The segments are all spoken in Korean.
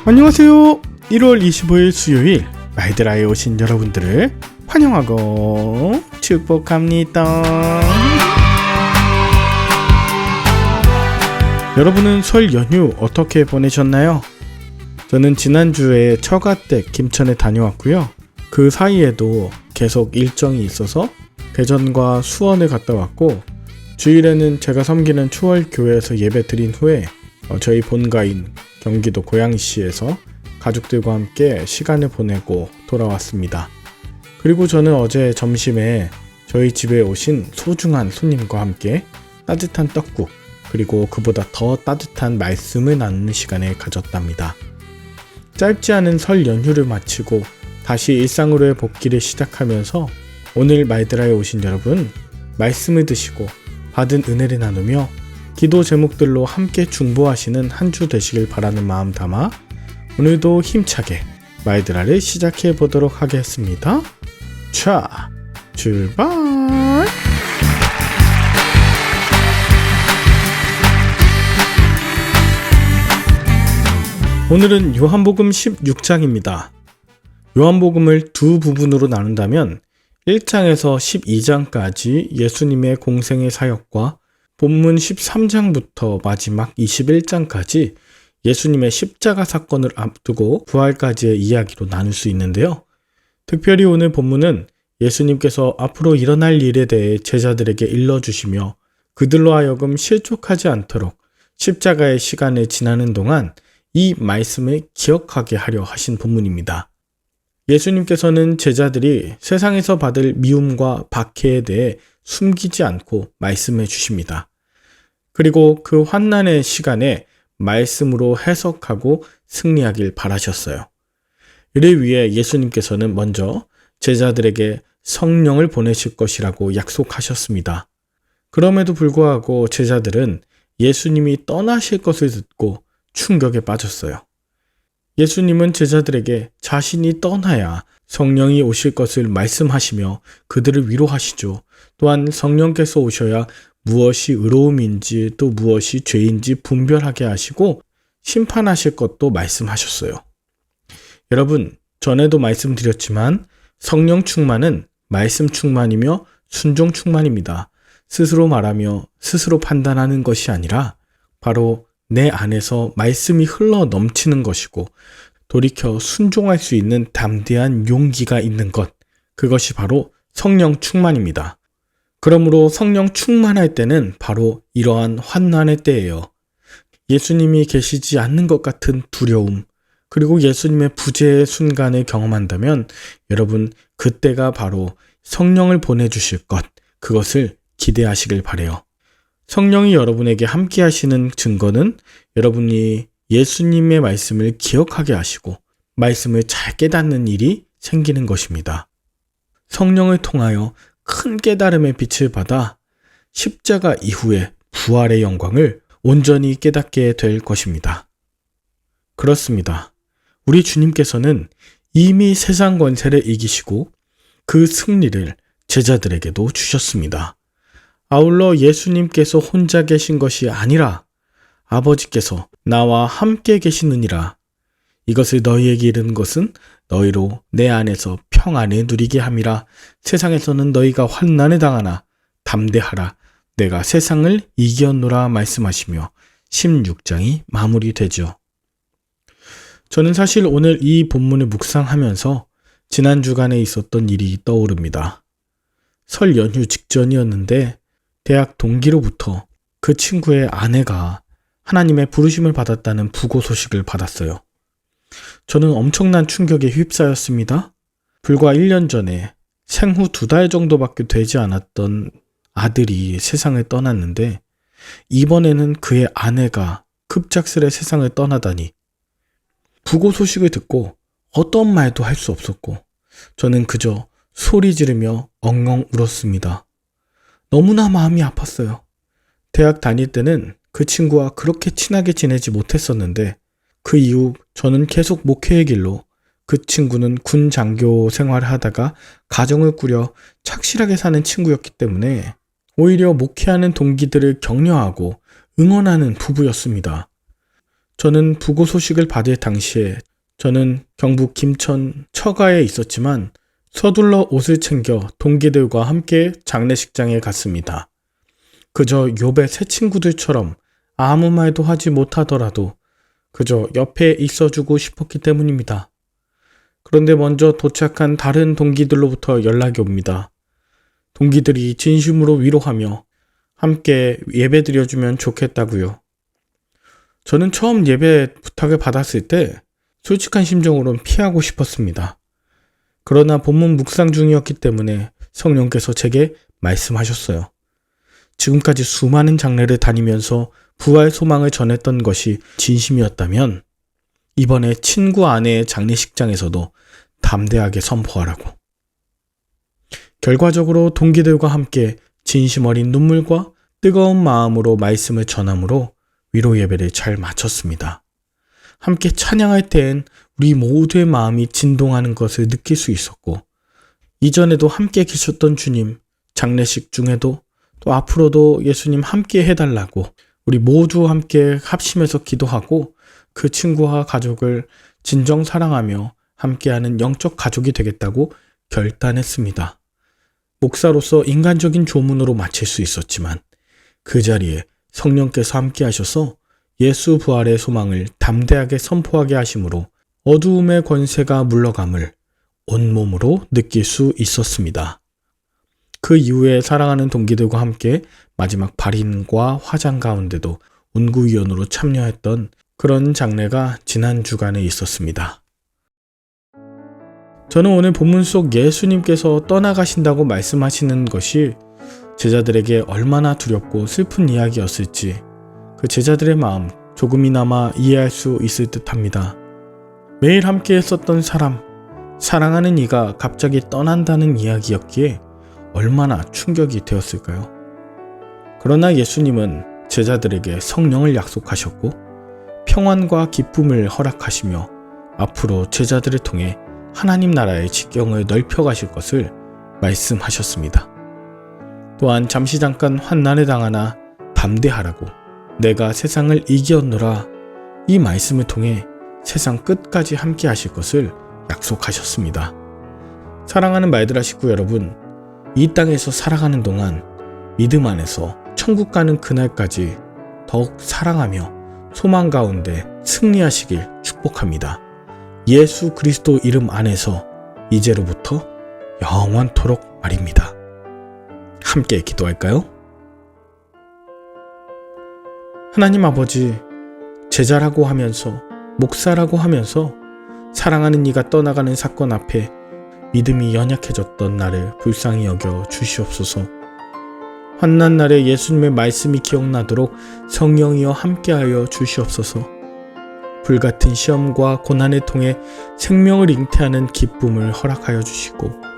안녕하세요. 1월 25일 수요일 마이드라에 오신 여러분들을 환영하고 축복합니다. 여러분은 설 연휴 어떻게 보내셨나요? 저는 지난주에 처가댁 김천에 다녀왔고요. 그 사이에도 계속 일정이 있어서 대전과 수원을 갔다 왔고, 주일에는 제가 섬기는 추월교회에서 예배 드린 후에 저희 본가인 경기도 고양시에서 가족들과 함께 시간을 보내고 돌아왔습니다. 그리고 저는 어제 점심에 저희 집에 오신 소중한 손님과 함께 따뜻한 떡국, 그리고 그보다 더 따뜻한 말씀을 나누는 시간을 가졌답니다. 짧지 않은 설 연휴를 마치고 다시 일상으로의 복귀를 시작하면서 오늘 마이드라에 오신 여러분, 말씀을 드시고 받은 은혜를 나누며 기도 제목들로 함께 중보하시는 한 주 되시길 바라는 마음 담아 오늘도 힘차게 마이드라를 시작해 보도록 하겠습니다. 자, 출발! 오늘은 요한복음 16장입니다. 요한복음을 두 부분으로 나눈다면 1장에서 12장까지 예수님의 공생의 사역과 본문 13장부터 마지막 21장까지 예수님의 십자가 사건을 앞두고 부활까지의 이야기로 나눌 수 있는데요. 특별히 오늘 본문은 예수님께서 앞으로 일어날 일에 대해 제자들에게 일러주시며 그들로 하여금 실족하지 않도록 십자가의 시간을 지나는 동안 이 말씀을 기억하게 하려 하신 본문입니다. 예수님께서는 제자들이 세상에서 받을 미움과 박해에 대해 숨기지 않고 말씀해 주십니다. 그리고 그 환난의 시간에 말씀으로 해석하고 승리하길 바라셨어요. 이를 위해 예수님께서는 먼저 제자들에게 성령을 보내실 것이라고 약속하셨습니다. 그럼에도 불구하고 제자들은 예수님이 떠나실 것을 듣고 충격에 빠졌어요. 예수님은 제자들에게 자신이 떠나야 성령이 오실 것을 말씀하시며 그들을 위로하시죠. 또한 성령께서 오셔야 무엇이 의로움인지 또 무엇이 죄인지 분별하게 하시고 심판하실 것도 말씀하셨어요. 여러분, 전에도 말씀드렸지만 성령 충만은 말씀 충만이며 순종 충만입니다. 스스로 말하며 스스로 판단하는 것이 아니라 바로 내 안에서 말씀이 흘러 넘치는 것이고 돌이켜 순종할 수 있는 담대한 용기가 있는 것, 그것이 바로 성령 충만입니다. 그러므로 성령 충만할 때는 바로 이러한 환난의 때예요. 예수님이 계시지 않는 것 같은 두려움, 그리고 예수님의 부재의 순간을 경험한다면 여러분, 그때가 바로 성령을 보내주실 것, 그것을 기대하시길 바라요. 성령이 여러분에게 함께 하시는 증거는 여러분이 예수님의 말씀을 기억하게 하시고 말씀을 잘 깨닫는 일이 생기는 것입니다. 성령을 통하여 큰 깨달음의 빛을 받아 십자가 이후에 부활의 영광을 온전히 깨닫게 될 것입니다. 그렇습니다. 우리 주님께서는 이미 세상 권세를 이기시고 그 승리를 제자들에게도 주셨습니다. 아울러 예수님께서 혼자 계신 것이 아니라 아버지께서 나와 함께 계시느니라. 이것을 너희에게 이르는 것은 너희로 내 안에서 평안을 누리게 함이라. 세상에서는 너희가 환난을 당하나 담대하라. 내가 세상을 이겼노라 말씀하시며 16장이 마무리되죠. 저는 사실 오늘 이 본문을 묵상하면서 지난 주간에 있었던 일이 떠오릅니다. 설 연휴 직전이었는데 대학 동기로부터 그 친구의 아내가 하나님의 부르심을 받았다는 부고 소식을 받았어요. 저는 엄청난 충격에 휩싸였습니다. 불과 1년 전에 생후 2달 정도밖에 되지 않았던 아들이 세상을 떠났는데 이번에는 그의 아내가 급작스레 세상을 떠나다니, 부고 소식을 듣고 어떤 말도 할 수 없었고 저는 그저 소리 지르며 엉엉 울었습니다. 너무나 마음이 아팠어요. 대학 다닐 때는 그 친구와 그렇게 친하게 지내지 못했었는데 그 이후 저는 계속 목회의 길로, 그 친구는 군 장교 생활을 하다가 가정을 꾸려 착실하게 사는 친구였기 때문에 오히려 목회하는 동기들을 격려하고 응원하는 부부였습니다. 저는 부고 소식을 받을 당시에 저는 경북 김천 처가에 있었지만 서둘러 옷을 챙겨 동기들과 함께 장례식장에 갔습니다. 그저 욥의 새 친구들처럼 아무 말도 하지 못하더라도 그저 옆에 있어주고 싶었기 때문입니다. 그런데 먼저 도착한 다른 동기들로부터 연락이 옵니다. 동기들이 진심으로 위로하며 함께 예배드려주면 좋겠다고요. 저는 처음 예배 부탁을 받았을 때 솔직한 심정으로는 피하고 싶었습니다. 그러나 본문 묵상 중이었기 때문에 성령께서 제게 말씀하셨어요. 지금까지 수많은 장례를 다니면서 부활 소망을 전했던 것이 진심이었다면 이번에 친구 아내의 장례식장에서도 담대하게 선포하라고. 결과적으로 동기들과 함께 진심 어린 눈물과 뜨거운 마음으로 말씀을 전함으로 위로 예배를 잘 마쳤습니다. 함께 찬양할 때엔 우리 모두의 마음이 진동하는 것을 느낄 수 있었고, 이전에도 함께 계셨던 주님, 장례식 중에도 또 앞으로도 예수님 함께 해달라고 우리 모두 함께 합심해서 기도하고 그 친구와 가족을 진정 사랑하며 함께하는 영적 가족이 되겠다고 결단했습니다. 목사로서 인간적인 조문으로 마칠 수 있었지만 그 자리에 성령께서 함께 하셔서 예수 부활의 소망을 담대하게 선포하게 하심으로 어두움의 권세가 물러감을 온몸으로 느낄 수 있었습니다. 그 이후에 사랑하는 동기들과 함께 마지막 발인과 화장 가운데도 운구위원으로 참여했던 그런 장례가 지난 주간에 있었습니다. 저는 오늘 본문 속 예수님께서 떠나가신다고 말씀하시는 것이 제자들에게 얼마나 두렵고 슬픈 이야기였을지 그 제자들의 마음 조금이나마 이해할 수 있을 듯합니다. 매일 함께 했었던 사람, 사랑하는 이가 갑자기 떠난다는 이야기였기에 얼마나 충격이 되었을까요? 그러나 예수님은 제자들에게 성령을 약속하셨고 평안과 기쁨을 허락하시며 앞으로 제자들을 통해 하나님 나라의 직경을 넓혀가실 것을 말씀하셨습니다. 또한 잠시 잠깐 환난에 당하나 담대하라고 내가 세상을 이기었노라 이 말씀을 통해 세상 끝까지 함께 하실 것을 약속하셨습니다. 사랑하는 말들아 식구 여러분, 이 땅에서 살아가는 동안 믿음 안에서 천국 가는 그날까지 더욱 사랑하며 소망 가운데 승리하시길 축복합니다. 예수 그리스도 이름 안에서 이제로부터 영원토록 말입니다. 함께 기도할까요? 하나님 아버지, 제자라고 하면서 목사라고 하면서 사랑하는 이가 떠나가는 사건 앞에 믿음이 연약해졌던 나를 불쌍히 여겨 주시옵소서. 환난 날에 예수님의 말씀이 기억나도록 성령이여 함께하여 주시옵소서. 불같은 시험과 고난을 통해 생명을 잉태하는 기쁨을 허락하여 주시고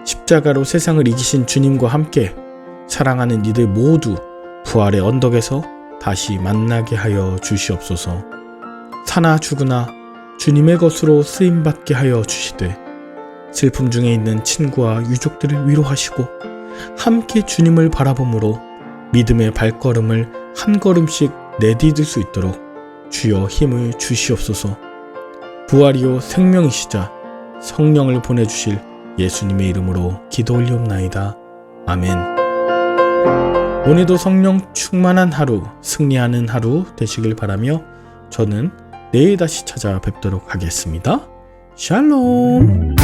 십자가로 세상을 이기신 주님과 함께 사랑하는 이들 모두 부활의 언덕에서 다시 만나게 하여 주시옵소서. 사나 죽으나 주님의 것으로 쓰임받게 하여 주시되 슬픔 중에 있는 친구와 유족들을 위로하시고 함께 주님을 바라봄으로 믿음의 발걸음을 한 걸음씩 내디딜 수 있도록 주여 힘을 주시옵소서. 부활이요 생명이시자 성령을 보내주실 예수님의 이름으로 기도 올리옵나이다. 아멘. 오늘도 성령 충만한 하루, 승리하는 하루 되시길 바라며 저는 내일 다시 찾아뵙도록 하겠습니다. 샬롬.